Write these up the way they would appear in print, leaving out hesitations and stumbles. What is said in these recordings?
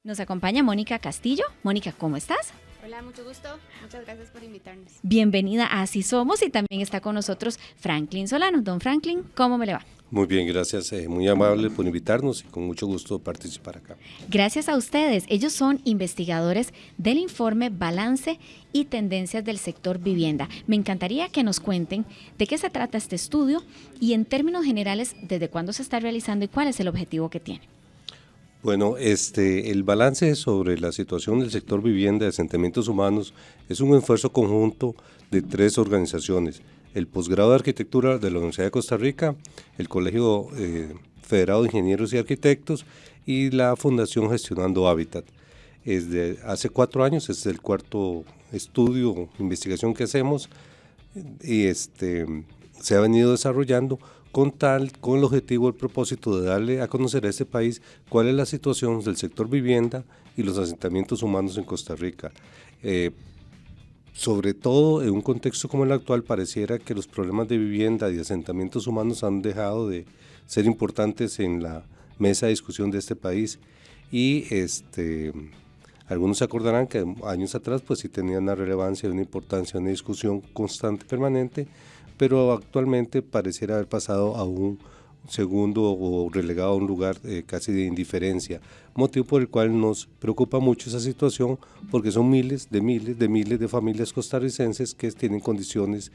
Nos acompaña Mónica Castillo. Mónica, ¿cómo estás? Hola, mucho gusto. Muchas gracias por invitarnos. Bienvenida a Así Somos, y también está con nosotros Franklin Solano. Don Franklin, ¿cómo me le va? Muy bien, gracias. Muy amable por invitarnos y con mucho gusto participar acá. Gracias a ustedes. Ellos son investigadores del informe Balance y Tendencias del Sector Vivienda. Me encantaría que nos cuenten de qué se trata este estudio y, en términos generales, desde cuándo se está realizando y cuál es el objetivo que tiene. Bueno, el balance sobre la situación del sector vivienda de asentamientos humanos es un esfuerzo conjunto de 3 organizaciones: el Posgrado de Arquitectura de la Universidad de Costa Rica, el Colegio Federado de Ingenieros y Arquitectos y la Fundación Gestionando Hábitat. Desde hace 4 años, es el 4º estudio, investigación que hacemos, y se ha venido desarrollando con el objetivo, el propósito de darle a conocer a este país cuál es la situación del sector vivienda y los asentamientos humanos en Costa Rica. Sobre todo en un contexto como el actual, pareciera que los problemas de vivienda y asentamientos humanos han dejado de ser importantes en la mesa de discusión de este país, y algunos se acordarán que años atrás pues sí tenían una relevancia, una importancia, una discusión constante, permanente, pero actualmente pareciera haber pasado a un segundo o relegado a un lugar casi de indiferencia, motivo por el cual nos preocupa mucho esa situación, porque son miles de familias costarricenses que tienen condiciones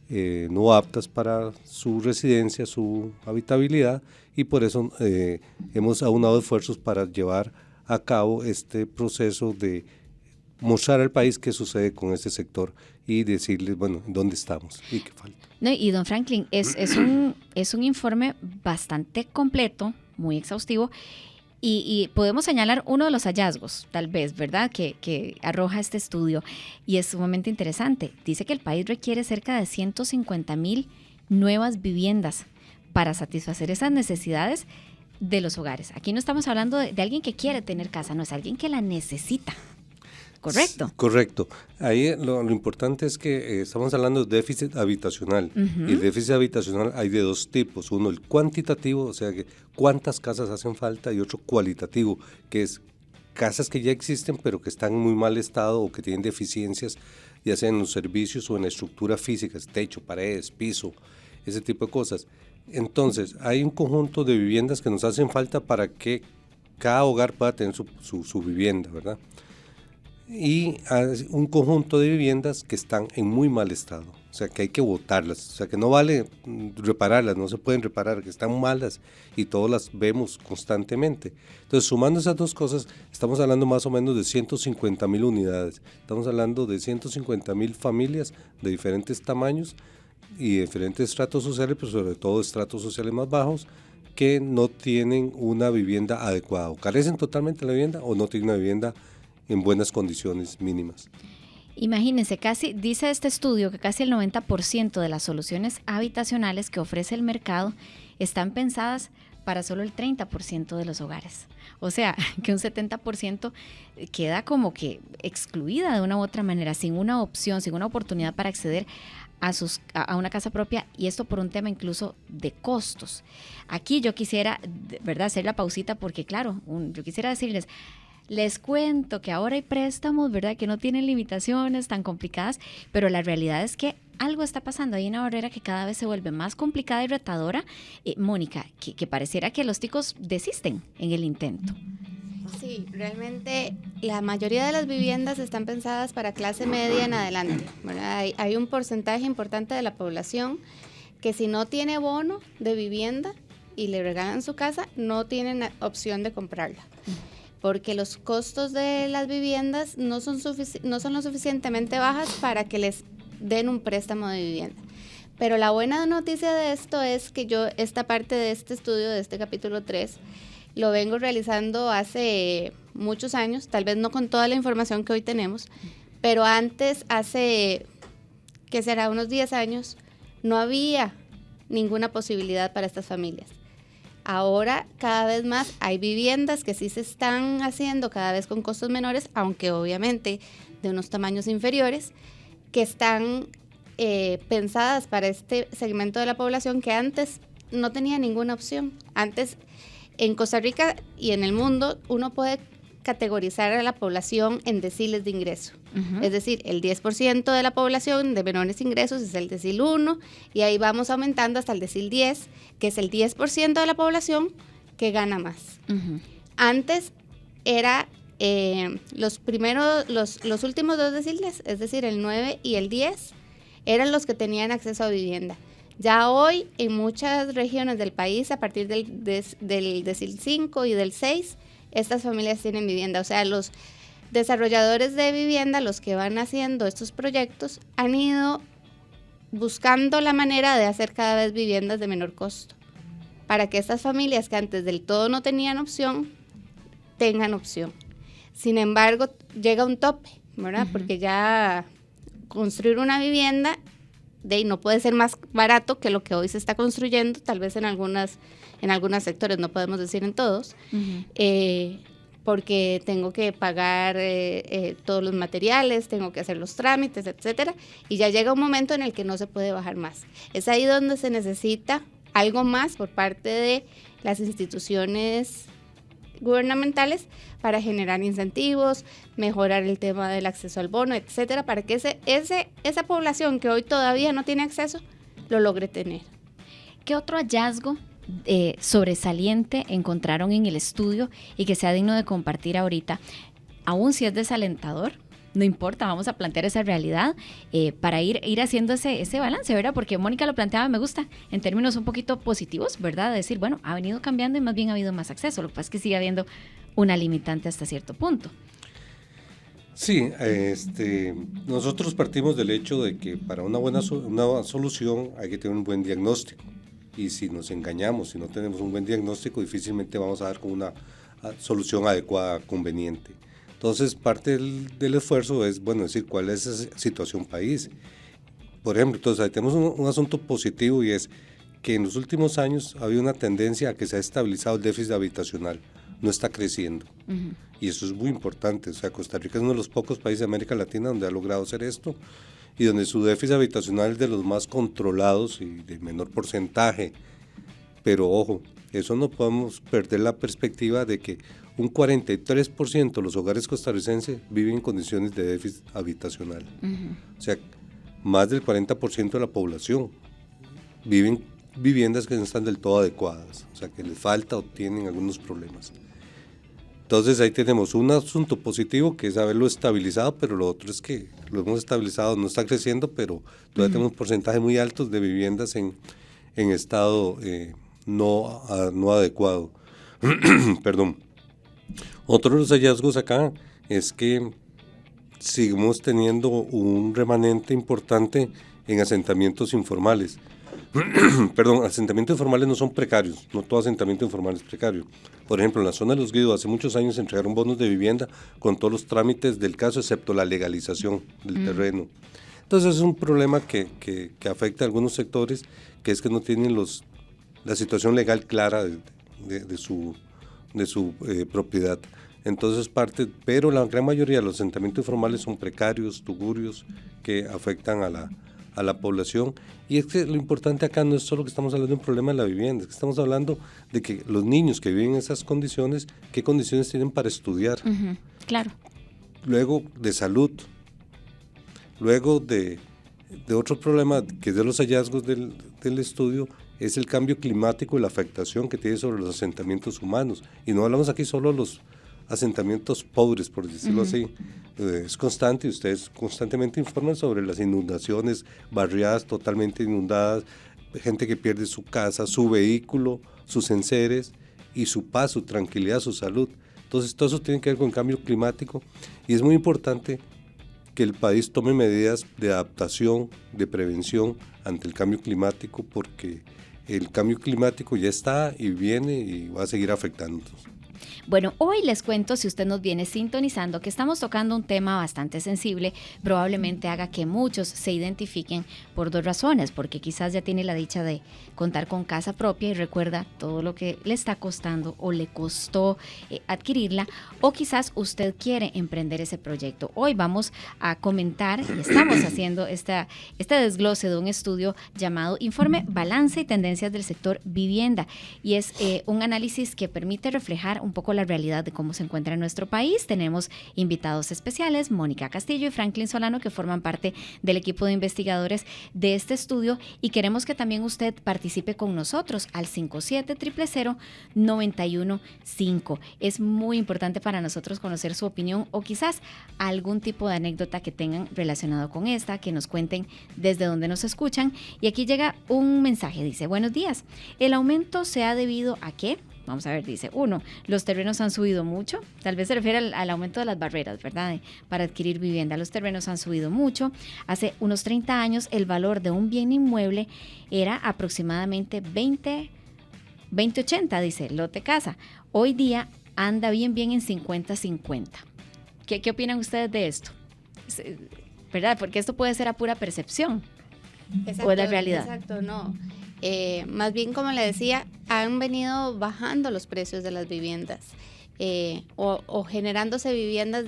no aptas para su residencia, su habitabilidad, y por eso hemos aunado esfuerzos para llevar a cabo este proceso de mostrar al país qué sucede con este sector y decirles, bueno, dónde estamos y qué falta. No, y don Franklin, es un informe bastante completo, muy exhaustivo, y podemos señalar uno de los hallazgos, tal vez, ¿verdad?, que arroja este estudio, y es sumamente interesante. Dice que el país requiere cerca de 150,000 nuevas viviendas para satisfacer esas necesidades de los hogares. Aquí no estamos hablando de alguien que quiere tener casa, no, es alguien que la necesita. ¿Correcto? Correcto. Ahí lo importante es que estamos hablando de déficit habitacional. Uh-huh. Y el déficit habitacional hay de 2 tipos. Uno, el cuantitativo, o sea, que cuántas casas hacen falta, y otro cualitativo, que es casas que ya existen pero que están en muy mal estado o que tienen deficiencias, ya sea en los servicios o en la estructura física, techo, paredes, piso, ese tipo de cosas. Entonces, hay un conjunto de viviendas que nos hacen falta para que cada hogar pueda tener su vivienda, ¿verdad? Y un conjunto de viviendas que están en muy mal estado, o sea que hay que botarlas, o sea que no vale repararlas, no se pueden reparar, que están malas y todas las vemos constantemente. Entonces, sumando esas 2 cosas, estamos hablando más o menos de 150,000 unidades, estamos hablando de 150,000 familias de diferentes tamaños y diferentes estratos sociales, pero sobre todo estratos sociales más bajos, que no tienen una vivienda adecuada, o carecen totalmente de la vivienda o no tienen una vivienda en buenas condiciones mínimas. Imagínense, dice este estudio que casi el 90% de las soluciones habitacionales que ofrece el mercado están pensadas para solo el 30% de los hogares. O sea, que un 70% queda como que excluida de una u otra manera, sin una opción, sin una oportunidad para acceder a una casa propia, y esto por un tema incluso de costos. Aquí yo quisiera, ¿verdad?, hacer la pausita, porque claro, yo quisiera decirles, les cuento que ahora hay préstamos, ¿verdad?, que no tienen limitaciones tan complicadas, pero la realidad es que algo está pasando. Hay una barrera que cada vez se vuelve más complicada y retadora, Mónica, que pareciera que los ticos desisten en el intento. Sí, realmente la mayoría de las viviendas están pensadas para clase media en adelante, ¿verdad? Hay un porcentaje importante de la población que, si no tiene bono de vivienda y le regalan su casa, no tienen opción de comprarla, porque los costos de las viviendas no son lo suficientemente bajas para que les den un préstamo de vivienda. Pero la buena noticia de esto es que yo esta parte de este estudio, de este capítulo 3, lo vengo realizando hace muchos años, tal vez no con toda la información que hoy tenemos, pero antes, hace, ¿qué será?, unos 10 años, no había ninguna posibilidad para estas familias. Ahora cada vez más hay viviendas que sí se están haciendo cada vez con costos menores, aunque obviamente de unos tamaños inferiores, que están pensadas para este segmento de la población que antes no tenía ninguna opción. Antes, en Costa Rica y en el mundo, uno puede categorizar a la población en deciles de ingreso. Es decir, el 10% de la población de menores ingresos es el decil 1 y ahí vamos aumentando hasta el decil 10, que es el 10% de la población que gana más. Antes era los últimos 2 deciles, es decir, el 9 y el 10, eran los que tenían acceso a vivienda. Ya hoy, en muchas regiones del país, a partir del decil 5 y del 6, estas familias tienen vivienda. O sea, los desarrolladores de vivienda, los que van haciendo estos proyectos, han ido buscando la manera de hacer cada vez viviendas de menor costo, para que estas familias que antes del todo no tenían opción, tengan opción. Sin embargo, llega un tope, ¿verdad? Porque ya construir una vivienda no puede ser más barato que lo que hoy se está construyendo, tal vez en algunos sectores, no podemos decir en todos, porque tengo que pagar todos los materiales, tengo que hacer los trámites, etcétera, y ya llega un momento en el que no se puede bajar más. Es ahí donde se necesita algo más por parte de las instituciones gubernamentales para generar incentivos, mejorar el tema del acceso al bono, etcétera, para que esa población que hoy todavía no tiene acceso lo logre tener. ¿Qué otro hallazgo sobresaliente encontraron en el estudio y que sea digno de compartir ahorita? Aún si es desalentador, no importa, vamos a plantear esa realidad para ir haciendo ese balance, ¿verdad? Porque Mónica lo planteaba, me gusta, en términos un poquito positivos, ¿verdad? Decir, bueno, ha venido cambiando y más bien ha habido más acceso. Lo que pasa es que sigue habiendo una limitante hasta cierto punto. Sí, nosotros partimos del hecho de que para una buena solución hay que tener un buen diagnóstico. Y si nos engañamos, si no tenemos un buen diagnóstico, difícilmente vamos a dar con una solución adecuada, conveniente. Entonces, parte del esfuerzo es, decir cuál es esa situación país. Por ejemplo, entonces, ahí tenemos un asunto positivo y es que en los últimos años ha habido una tendencia a que se ha estabilizado el déficit habitacional, no está creciendo. Y eso es muy importante. O sea, Costa Rica es uno de los pocos países de América Latina donde ha logrado hacer esto y donde su déficit habitacional es de los más controlados y de menor porcentaje. Pero ojo, eso no podemos perder la perspectiva de que un 43% de los hogares costarricenses viven en condiciones de déficit habitacional. O sea, más del 40% de la población viven viviendas que no están del todo adecuadas, o sea, que les falta o tienen algunos problemas. Entonces ahí tenemos un asunto positivo que es haberlo estabilizado, pero lo otro es que lo hemos estabilizado, no está creciendo, pero todavía tenemos porcentajes muy altos de viviendas en estado no adecuado. Perdón. Otro de los hallazgos acá es que seguimos teniendo un remanente importante en asentamientos informales. Perdón, asentamientos informales no son precarios, no todo asentamiento informal es precario. Por ejemplo, en la zona de Los Guidos hace muchos años se entregaron bonos de vivienda con todos los trámites del caso, excepto la legalización del terreno. Entonces es un problema que afecta a algunos sectores, que es que no tienen la situación legal clara de su propiedad. Entonces pero la gran mayoría de los asentamientos informales son precarios, tugurios, que afectan a la población. Y es que lo importante acá no es solo que estamos hablando de un problema de la vivienda, es que estamos hablando de que los niños que viven en esas condiciones, ¿qué condiciones tienen para estudiar? Claro. Luego de salud, luego de otro problema que es de los hallazgos del estudio, es el cambio climático y la afectación que tiene sobre los asentamientos humanos. Y no hablamos aquí solo de los asentamientos pobres, por decirlo así. Es constante, ustedes constantemente informan sobre las inundaciones, barriadas totalmente inundadas, gente que pierde su casa, su vehículo, sus enseres y su paz, su tranquilidad, su salud. Entonces todo eso tiene que ver con el cambio climático y es muy importante que el país tome medidas de adaptación, de prevención ante el cambio climático, porque el cambio climático ya está y viene y va a seguir afectándonos. Bueno, hoy les cuento, si usted nos viene sintonizando, que estamos tocando un tema bastante sensible, probablemente haga que muchos se identifiquen por dos razones, porque quizás ya tiene la dicha de contar con casa propia y recuerda todo lo que le está costando o le costó adquirirla, o quizás usted quiere emprender ese proyecto. Hoy vamos a comentar y estamos haciendo este desglose de un estudio llamado Informe Balance y Tendencias del Sector Vivienda, y es un análisis que permite reflejar un un poco la realidad de cómo se encuentra en nuestro país. Tenemos invitados especiales, Mónica Castillo y Franklin Solano, que forman parte del equipo de investigadores de este estudio, y queremos que también usted participe con nosotros al 57000915. Es muy importante para nosotros conocer su opinión o quizás algún tipo de anécdota que tengan relacionado con esta, que nos cuenten desde donde nos escuchan. Y aquí llega un mensaje, dice: buenos días, el aumento se ha debido a qué. Vamos a ver, dice: 1, los terrenos han subido mucho, tal vez se refiere al aumento de las barreras, ¿verdad? Para adquirir vivienda, los terrenos han subido mucho. Hace unos 30 años el valor de un bien inmueble era aproximadamente 20-80, dice, lote casa. Hoy día anda bien en 50-50. ¿Qué opinan ustedes de esto? ¿Verdad? Porque esto puede ser a pura percepción. Exacto, o es la realidad. Exacto, no. Más bien, como le decía, han venido bajando los precios de las viviendas o generándose viviendas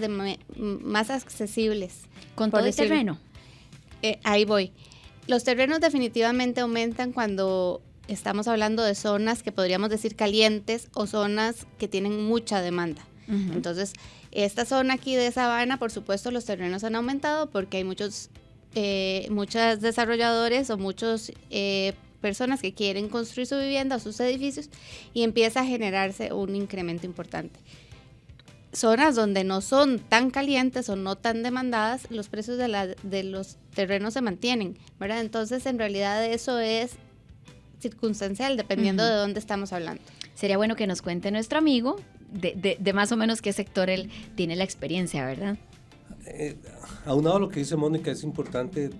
más accesibles. ¿Con todo el terreno? Ahí voy. Los terrenos definitivamente aumentan cuando estamos hablando de zonas que podríamos decir calientes o zonas que tienen mucha demanda. Uh-huh. Entonces, esta zona aquí de Sabana, por supuesto, los terrenos han aumentado porque hay muchos desarrolladores o muchos personas que quieren construir su vivienda o sus edificios, y empieza a generarse un incremento importante. Zonas donde no son tan calientes o no tan demandadas, los precios de los terrenos se mantienen, ¿verdad? Entonces, en realidad eso es circunstancial, dependiendo de dónde estamos hablando. Sería bueno que nos cuente nuestro amigo de más o menos qué sector él tiene la experiencia, ¿verdad? Aunado a lo que dice Mónica, es importante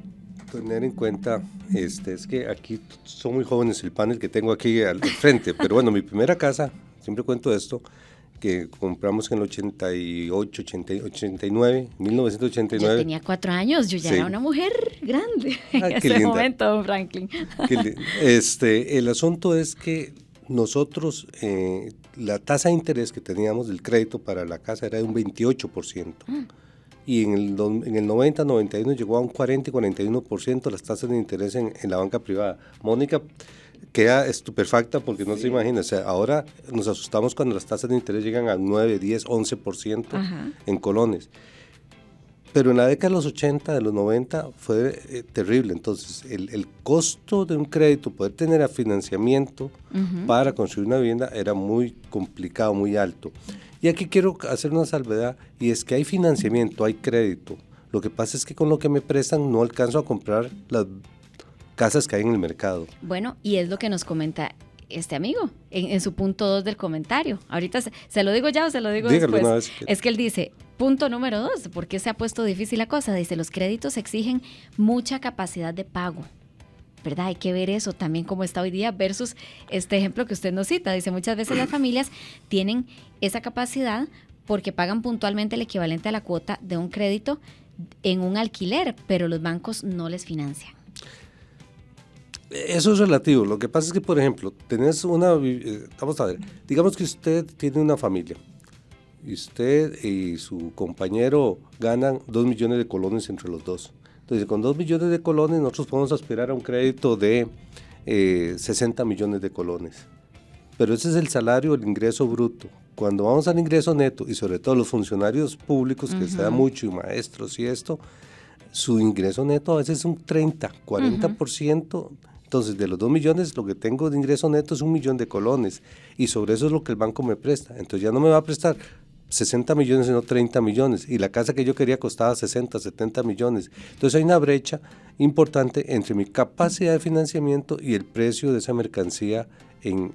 tener en cuenta, es que aquí son muy jóvenes el panel que tengo aquí al frente, pero bueno, mi primera casa, siempre cuento esto, que compramos en el 1989. Yo tenía 4 años, yo ya era una mujer grande en ese momento, don Franklin. El asunto es que nosotros, la tasa de interés que teníamos del crédito para la casa era de un 28%. Y en el 90-91 llegó a un 40 y 41% las tasas de interés en la banca privada. Mónica queda estupefacta porque no se imagina, o sea, ahora nos asustamos cuando las tasas de interés llegan a 9, 10, 11% en colones. Pero en la década de los 80, de los 90, fue terrible. Entonces, el costo de un crédito, poder tener financiamiento para construir una vivienda, era muy complicado, muy alto. Y aquí quiero hacer una salvedad, y es que hay financiamiento, hay crédito. Lo que pasa es que con lo que me prestan no alcanzo a comprar las casas que hay en el mercado. Bueno, y es lo que nos comenta este amigo en su punto 2 del comentario. Ahorita se lo digo ya o se lo digo Dígalo después. Una vez. Es que él dice, punto número 2, ¿por qué se ha puesto difícil la cosa? Dice, los créditos exigen mucha capacidad de pago, ¿verdad? Hay que ver eso también cómo está hoy día versus este ejemplo que usted nos cita. Dice, muchas veces las familias tienen esa capacidad porque pagan puntualmente el equivalente a la cuota de un crédito en un alquiler, pero los bancos no les financian. Eso es relativo. Lo que pasa es que, por ejemplo, tenés vamos a ver, digamos que usted tiene una familia y usted y su compañero ganan 2 millones de colones entre los dos. Entonces, con 2 millones de colones nosotros podemos aspirar a un crédito de 60 millones de colones. Pero ese es el salario, el ingreso bruto. Cuando vamos al ingreso neto, y sobre todo los funcionarios públicos, que se da mucho, y maestros y esto, su ingreso neto a veces es un 30, 40%. Entonces, de los 2 millones, lo que tengo de ingreso neto es 1 millón de colones, y sobre eso es lo que el banco me presta. Entonces ya no me va a prestar 60 millones, sino 30 millones, y la casa que yo quería costaba 60, 70 millones. Entonces hay una brecha importante entre mi capacidad de financiamiento y el precio de esa mercancía en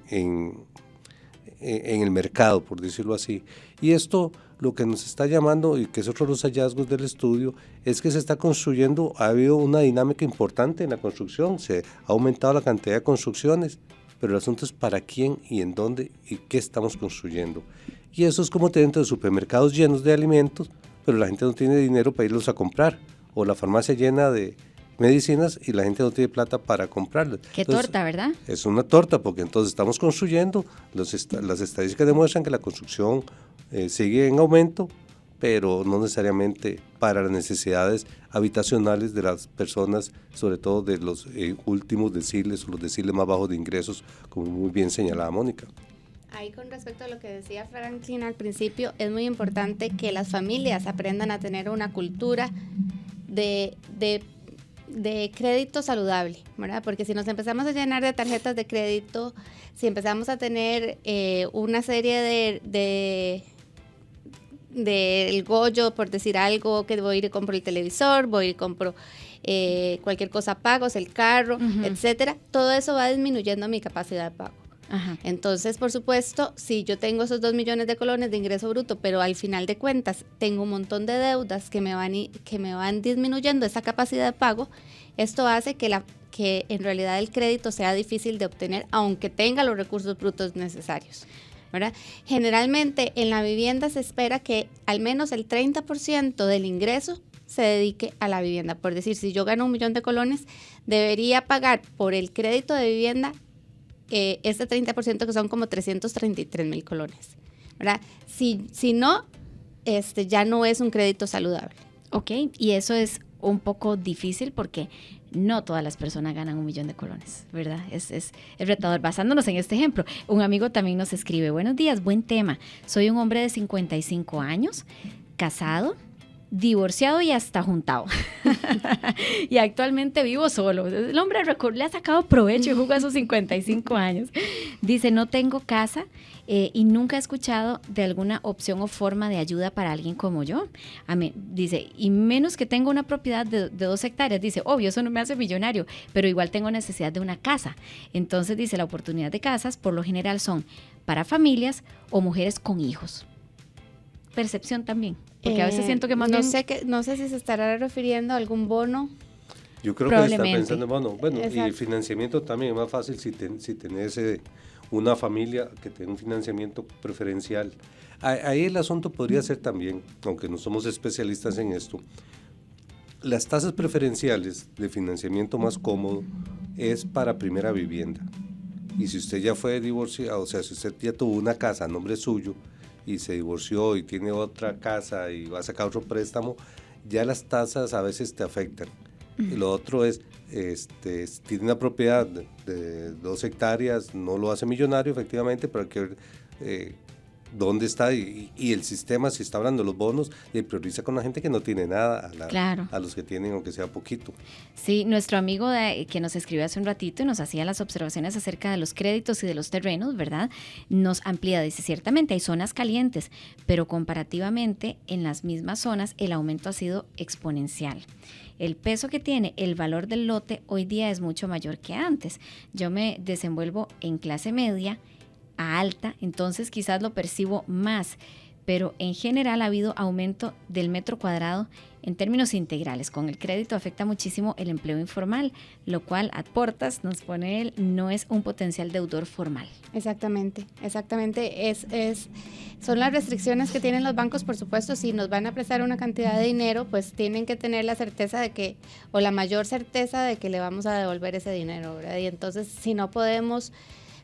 el mercado, por decirlo así. Y esto lo que nos está llamando, y que es otro de los hallazgos del estudio, es que se está construyendo, ha habido una dinámica importante en la construcción, se ha aumentado la cantidad de construcciones, pero el asunto es para quién y en dónde y qué estamos construyendo. Y eso es como tener supermercados llenos de alimentos, pero la gente no tiene dinero para irlos a comprar, o la farmacia llena de medicinas y la gente no tiene plata para comprarlas. Qué entonces, torta, ¿verdad? Es una torta, porque entonces estamos construyendo, las estadísticas demuestran que la construcción sigue en aumento, pero no necesariamente para las necesidades habitacionales de las personas, sobre todo de los últimos deciles o los deciles más bajos de ingresos, como muy bien señalaba Mónica. Ahí con respecto a lo que decía Franklin al principio, es muy importante que las familias aprendan a tener una cultura de crédito saludable, ¿verdad? Porque si nos empezamos a llenar de tarjetas de crédito, si empezamos a tener una serie del Goyo, por decir algo, que voy a ir y compro el televisor, voy a ir y compro cualquier cosa, pagos, el carro, etcétera, todo eso va disminuyendo mi capacidad de pago. Ajá. Entonces, por supuesto, si yo tengo esos 2 millones de colones de ingreso bruto, pero al final de cuentas tengo un montón de deudas que me van disminuyendo esa capacidad de pago, esto hace que en realidad el crédito sea difícil de obtener, aunque tenga los recursos brutos necesarios, ¿verdad? Generalmente en la vivienda se espera que al menos el 30% del ingreso se dedique a la vivienda. Por decir, si yo gano 1 millón de colones, debería pagar por el crédito de vivienda este 30%, que son como 333,000 colones, ¿verdad? Si no, ya no es un crédito saludable. Ok, y eso es un poco difícil porque no todas las personas ganan 1 millón de colones, ¿verdad? Es retador. Basándonos en este ejemplo, un amigo también nos escribe: buenos días, buen tema. Soy un hombre de 55 años, casado, divorciado y hasta juntado. Y actualmente vivo solo. El hombre le ha sacado provecho y jugo a sus 55 años. Dice, no tengo casa y nunca he escuchado de alguna opción o forma de ayuda para alguien como yo. Dice, y menos que tengo una propiedad de 2 hectáreas. Dice, obvio, eso no me hace millonario, pero igual tengo necesidad de una casa. Entonces dice, la oportunidad de casas por lo general son para familias o mujeres con hijos. Percepción también, porque a veces siento que más no sé si se estará refiriendo a algún bono. Yo creo que está pensando en bono. Bueno, exacto. Y el financiamiento también es más fácil si tenés una familia que tenga un financiamiento preferencial. Ahí el asunto podría ser también, aunque no somos especialistas en esto, las tasas preferenciales de financiamiento más cómodo es para primera vivienda. Y si usted ya fue divorciado, o sea, si usted ya tuvo una casa a nombre suyo, y se divorció y tiene otra casa y va a sacar otro préstamo, ya las tasas a veces te afectan. Y lo otro es, tiene una propiedad de 2 hectáreas, no lo hace millonario efectivamente, pero hay que ver dónde está y el sistema, si está hablando de los bonos, y prioriza con la gente que no tiene nada, a los que tienen aunque sea poquito. Sí, nuestro amigo que nos escribió hace un ratito y nos hacía las observaciones acerca de los créditos y de los terrenos, ¿verdad? Nos amplía, dice, ciertamente hay zonas calientes, pero comparativamente en las mismas zonas el aumento ha sido exponencial. El peso que tiene el valor del lote hoy día es mucho mayor que antes. Yo me desenvuelvo en clase media a alta, entonces quizás lo percibo más, pero en general ha habido aumento del metro cuadrado en términos integrales. Con el crédito afecta muchísimo el empleo informal, lo cual a Portas, nos pone él, no es un potencial deudor formal. Exactamente. Son las restricciones que tienen los bancos, por supuesto. Si nos van a prestar una cantidad de dinero, pues tienen que tener la certeza o la mayor certeza de que le vamos a devolver ese dinero, ¿verdad? Y entonces, si no podemos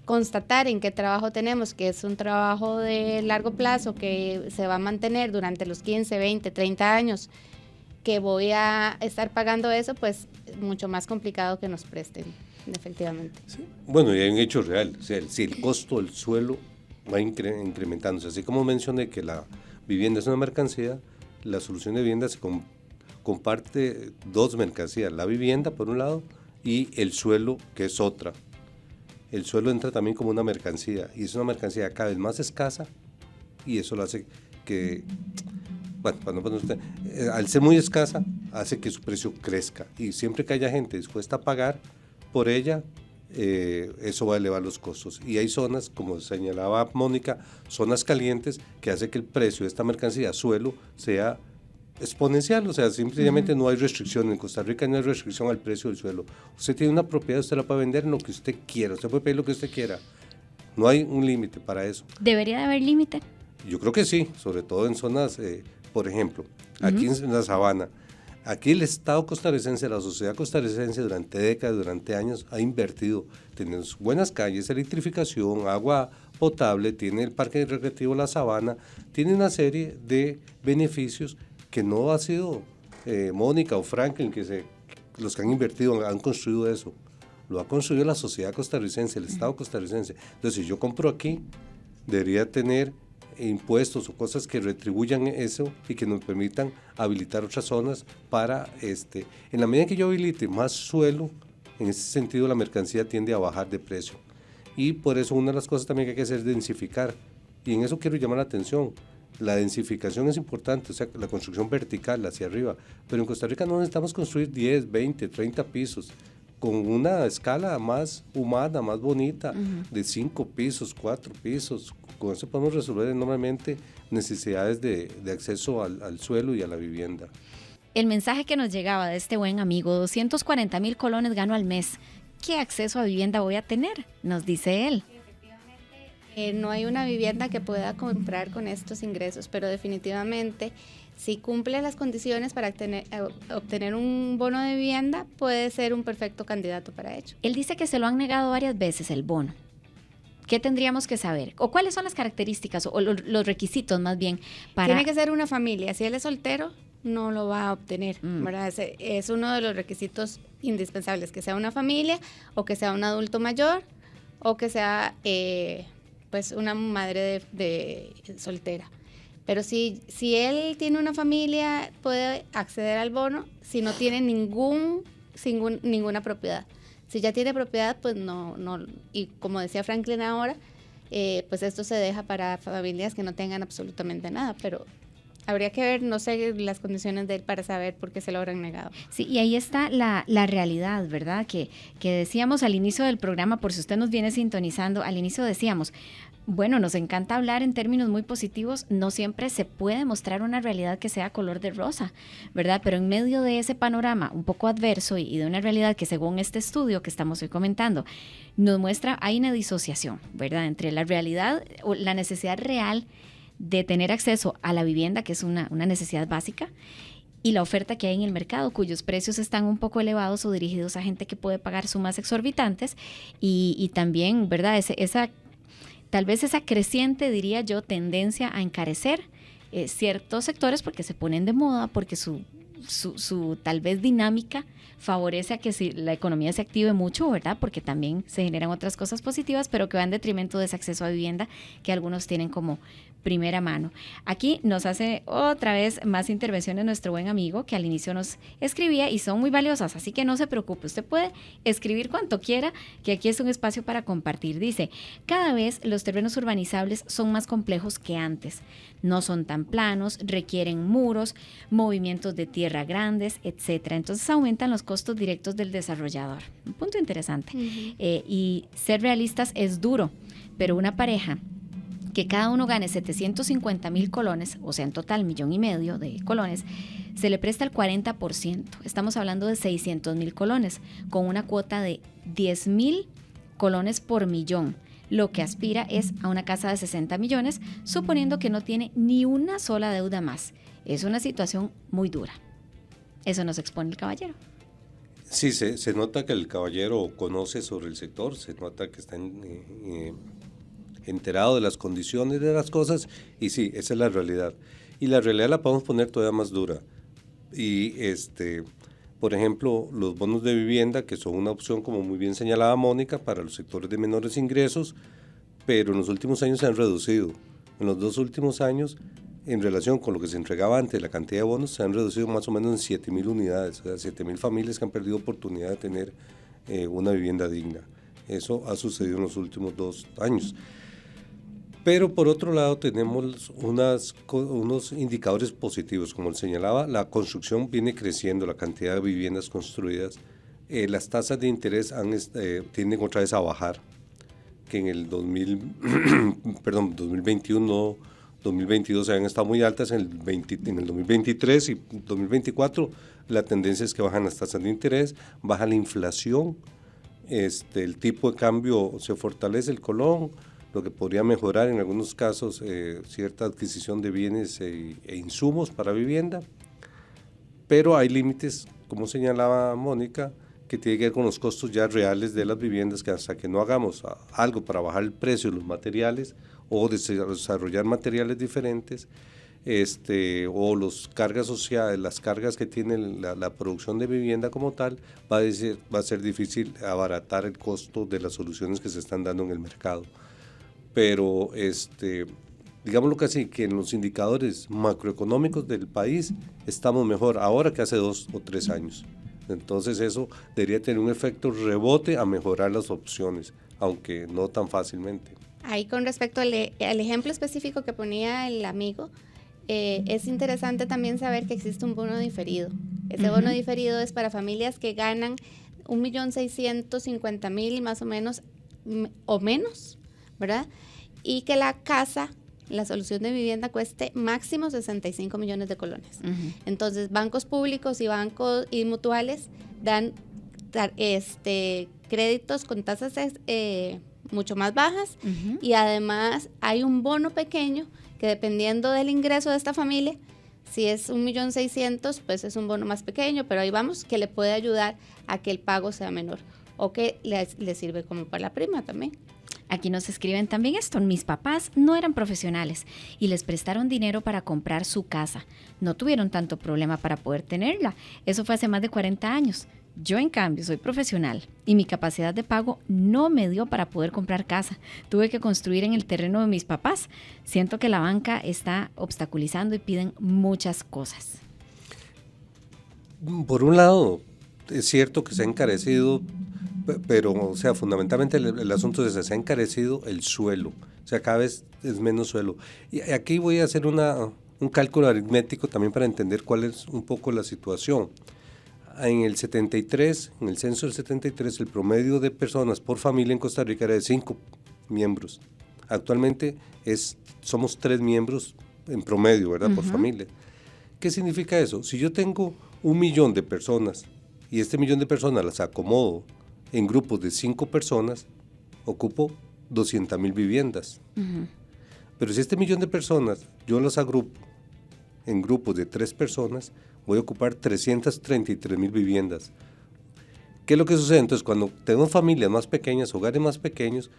constatar en qué trabajo tenemos, que es un trabajo de largo plazo, que se va a mantener durante los 15, 20, 30 años, que voy a estar pagando eso, pues mucho más complicado que nos presten, efectivamente. Sí. Bueno, y hay un hecho real, o sea, si el costo del suelo va incrementándose, así como mencioné que la vivienda es una mercancía, la solución de vivienda se comparte 2 mercancías, la vivienda por un lado y el suelo, que es otra. El suelo entra también como una mercancía y es una mercancía cada vez más escasa y eso lo hace que, al ser muy escasa, hace que su precio crezca y siempre que haya gente dispuesta a pagar por ella, eso va a elevar los costos. Y hay zonas, como señalaba Mónica, zonas calientes que hace que el precio de esta mercancía, suelo, sea exponencial, o sea, simplemente no hay restricción. En Costa Rica no hay restricción al precio del suelo. Usted tiene una propiedad, usted la puede vender en lo que usted quiera, usted puede pedir lo que usted quiera. No hay un límite para eso. ¿Debería de haber límite? Yo creo que sí, sobre todo en zonas, por ejemplo, aquí en la Sabana, aquí el Estado costarricense, la sociedad costarricense durante décadas, durante años, ha invertido, tiene buenas calles, electrificación, agua potable, tiene el parque recreativo La Sabana, tiene una serie de beneficios que no ha sido Mónica o Franklin los que han invertido, han construido eso. Lo ha construido la sociedad costarricense, el Estado costarricense. Entonces, si yo compro aquí, debería tener impuestos o cosas que retribuyan eso y que nos permitan habilitar otras zonas para, en la medida en que yo habilite más suelo, en ese sentido la mercancía tiende a bajar de precio. Y por eso una de las cosas también que hay que hacer es densificar. Y en eso quiero llamar la atención. La densificación es importante, o sea, la construcción vertical hacia arriba. Pero en Costa Rica no necesitamos construir 10, 20, 30 pisos. Con una escala más humana, más bonita, de 5 pisos, 4 pisos. Con eso podemos resolver enormemente necesidades de acceso al suelo y a la vivienda. El mensaje que nos llegaba de este buen amigo, 240,000 colones gano al mes. ¿Qué acceso a vivienda voy a tener? Nos dice él. No hay una vivienda que pueda comprar con estos ingresos, pero definitivamente si cumple las condiciones para obtener un bono de vivienda, puede ser un perfecto candidato para ello. Él dice que se lo han negado varias veces el bono. ¿Qué tendríamos que saber? ¿O cuáles son las características o los requisitos más bien para...? Tiene que ser una familia. Si él es soltero, no lo va a obtener, ¿verdad? Es uno de los requisitos indispensables, que sea una familia o que sea un adulto mayor o que sea pues una madre de soltera. Pero si él tiene una familia, puede acceder al bono si no tiene ninguna propiedad. Si ya tiene propiedad, pues no, y como decía Franklin ahora, pues esto se deja para familias que no tengan absolutamente nada, pero habría que ver, no sé, las condiciones de él para saber por qué se lo habrán negado. Sí, y ahí está la realidad, ¿verdad? Que decíamos al inicio del programa, por si usted nos viene sintonizando, al inicio decíamos, bueno, nos encanta hablar en términos muy positivos, no siempre se puede mostrar una realidad que sea color de rosa, ¿verdad? Pero en medio de ese panorama un poco adverso y de una realidad que según este estudio que estamos hoy comentando, nos muestra, hay una disociación, ¿verdad? Entre la realidad o la necesidad real de tener acceso a la vivienda, que es una necesidad básica, y la oferta que hay en el mercado, cuyos precios están un poco elevados o dirigidos a gente que puede pagar sumas exorbitantes, y también, ¿verdad? Tal vez esa creciente, diría yo, tendencia a encarecer ciertos sectores porque se ponen de moda, porque su tal vez dinámica favorece a que la economía se active mucho, ¿verdad? Porque también se generan otras cosas positivas, pero que van en detrimento de ese acceso a vivienda que algunos tienen como primera mano. Aquí nos hace otra vez más intervenciones nuestro buen amigo que al inicio nos escribía y son muy valiosas, así que no se preocupe, usted puede escribir cuanto quiera, que aquí es un espacio para compartir. Dice, cada vez los terrenos urbanizables son más complejos que antes, no son tan planos, requieren muros, movimientos de tierra grandes, etcétera. Entonces aumentan los costos directos del desarrollador. Un punto interesante. Y ser realistas es duro, pero una pareja que cada uno gane 750,000 colones, o sea, en total 1,5 millones de colones, se le presta el 40%. Estamos hablando de 600,000 colones, con una cuota de 10,000 colones por millón. Lo que aspira es a una casa de 60 millones, suponiendo que no tiene ni una sola deuda más. Es una situación muy dura. Eso nos expone el caballero. Sí, se nota que el caballero conoce sobre el sector, se nota que está enterado de las condiciones de las cosas, y sí, esa es la realidad. Y la realidad la podemos poner todavía más dura. Y por ejemplo, los bonos de vivienda, que son una opción, como muy bien señalaba Mónica, para los sectores de menores ingresos, pero en los últimos años se han reducido. En los 2 últimos años, en relación con lo que se entregaba antes, la cantidad de bonos se han reducido más o menos en 7,000 unidades, o sea, 7,000 familias que han perdido oportunidad de tener una vivienda digna. Eso ha sucedido en los últimos 2 años. Pero por otro lado tenemos unos indicadores positivos, como señalaba, la construcción viene creciendo, la cantidad de viviendas construidas, las tasas de interés tienden otra vez a bajar, que en el 2021, 2022 habían estado muy altas, en el 2023 y 2024 la tendencia es que bajan las tasas de interés, baja la inflación, el tipo de cambio se fortalece, el colón, lo que podría mejorar en algunos casos cierta adquisición de bienes e insumos para vivienda, pero hay límites, como señalaba Mónica, que tiene que ver con los costos ya reales de las viviendas, que hasta que no hagamos algo para bajar el precio de los materiales o desarrollar materiales diferentes, o las cargas sociales, las cargas que tiene la producción de vivienda como tal, va a ser difícil abaratar el costo de las soluciones que se están dando en el mercado. pero digámoslo que así, que en los indicadores macroeconómicos del país estamos mejor ahora que hace 2 o 3 años. Entonces eso debería tener un efecto rebote a mejorar las opciones, aunque no tan fácilmente. Ahí con respecto al ejemplo específico que ponía el amigo, es interesante también saber que existe un bono diferido. Ese bono diferido es para familias que ganan 1.650.000 más o menos o menos, ¿verdad? Y que la solución de vivienda cueste máximo 65 millones de colones. Entonces, bancos públicos y bancos y mutuales dan créditos con tasas mucho más bajas, y además hay un bono pequeño que, dependiendo del ingreso de esta familia, si es 1.600.000, pues es un bono más pequeño, pero ahí vamos, que le puede ayudar a que el pago sea menor, o que le sirve como para la prima también. Aquí nos escriben también esto: mis papás no eran profesionales y les prestaron dinero para comprar su casa. No tuvieron tanto problema para poder tenerla. Eso fue hace más de 40 años. Yo, en cambio, soy profesional y mi capacidad de pago no me dio para poder comprar casa. Tuve que construir en el terreno de mis papás. Siento que la banca está obstaculizando y piden muchas cosas. Por un lado, es cierto que se ha encarecido, pero, o sea, fundamentalmente el asunto es que se ha encarecido el suelo. O sea, cada vez es menos suelo. Y aquí voy a hacer un cálculo aritmético también para entender cuál es un poco la situación. En el 73, en el censo del 73, el promedio de personas por familia en Costa Rica era de 5 miembros. Actualmente somos 3 miembros en promedio, ¿verdad? Por familia. ¿Qué significa eso? Si yo tengo 1 millón de personas y este millón de personas las acomodo en grupos de 5 personas, ocupo 200.000 viviendas. Pero si este millón de personas yo las agrupo en grupos de 3 personas, voy a ocupar 333.000 viviendas. ¿Qué es lo que sucede? Entonces, cuando tenemos familias más pequeñas, hogares más pequeños,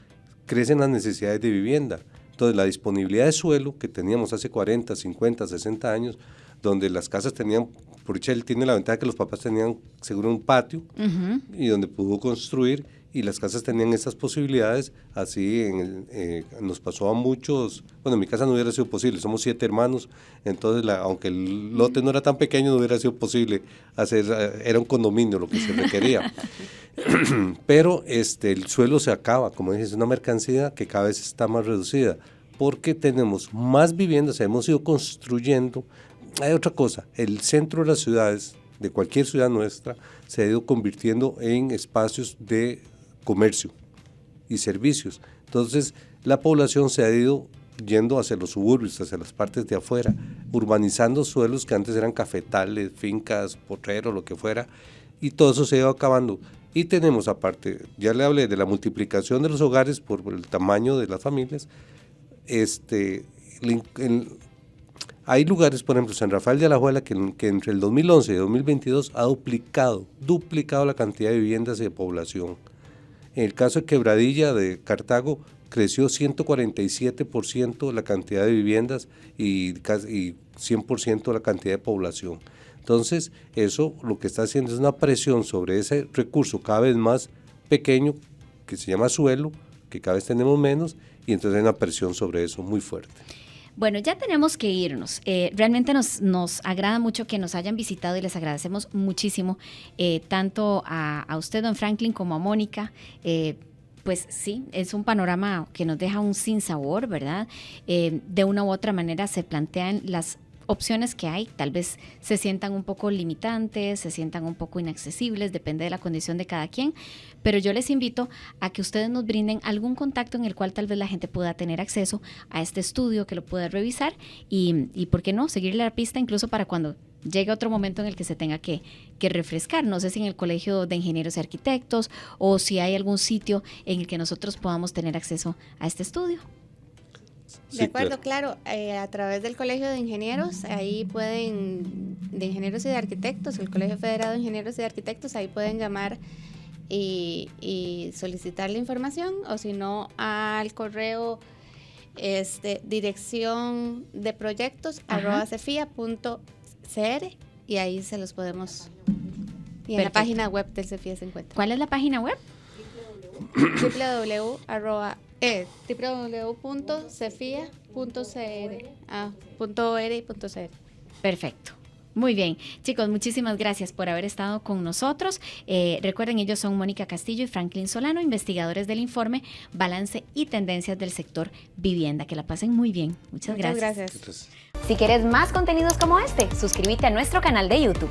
crecen las necesidades de vivienda. Entonces, la disponibilidad de suelo que teníamos hace 40, 50, 60 años, donde las casas tenían, por dicha, él tiene la ventaja que los papás tenían seguro un patio, y donde pudo construir, y las casas tenían esas posibilidades. Así nos pasó a muchos. Bueno, en mi casa no hubiera sido posible, somos 7 hermanos, entonces aunque el lote no era tan pequeño, no hubiera sido posible era un condominio lo que se requería. Pero el suelo se acaba, como dije, es una mercancía que cada vez está más reducida, porque tenemos más viviendas, hemos ido construyendo. Hay otra cosa, el centro de las ciudades, de cualquier ciudad nuestra, se ha ido convirtiendo en espacios de comercio y servicios. Entonces, la población se ha ido yendo hacia los suburbios, hacia las partes de afuera, urbanizando suelos que antes eran cafetales, fincas, potreros, lo que fuera, y todo eso se ha ido acabando. Y tenemos, aparte, ya le hablé de la multiplicación de los hogares por el tamaño de las familias. Hay lugares, por ejemplo, San Rafael de Alajuela, que entre el 2011 y 2022 ha duplicado la cantidad de viviendas y de población. En el caso de Quebradilla de Cartago, creció 147% la cantidad de viviendas y 100% la cantidad de población. Entonces, eso lo que está haciendo es una presión sobre ese recurso cada vez más pequeño, que se llama suelo, que cada vez tenemos menos, y entonces hay una presión sobre eso muy fuerte. Bueno, ya tenemos que irnos. Realmente nos agrada mucho que nos hayan visitado y les agradecemos muchísimo, tanto a usted, don Franklin, como a Mónica. Pues sí, es un panorama que nos deja un sinsabor, ¿verdad? De una u otra manera se plantean las opciones que hay, tal vez se sientan un poco limitantes, se sientan un poco inaccesibles, depende de la condición de cada quien, pero yo les invito a que ustedes nos brinden algún contacto en el cual tal vez la gente pueda tener acceso a este estudio, que lo pueda revisar y ¿por qué no? Seguirle la pista incluso para cuando llegue otro momento en el que se tenga que refrescar. No sé si en el Colegio de Ingenieros y Arquitectos o si hay algún sitio en el que nosotros podamos tener acceso a este estudio. De acuerdo, claro, a través del Colegio de Ingenieros, ahí pueden, de Ingenieros y de Arquitectos, el Colegio Federado de Ingenieros y de Arquitectos, ahí pueden llamar y solicitar la información, o si no, al correo dirección de proyectos @cefia.cr, y ahí se los podemos, y en la página web del CEFIA se encuentra. ¿Cuál es la página web? www.cefia.cr www.cefia.org.cr. Perfecto. Muy bien. Chicos, muchísimas gracias por haber estado con nosotros. Recuerden, ellos son Mónica Castillo y Franklin Solano, investigadores del informe Balance y Tendencias del Sector Vivienda. Que la pasen muy bien. Muchas gracias. Gracias. Si quieres más contenidos como este, suscríbete a nuestro canal de YouTube.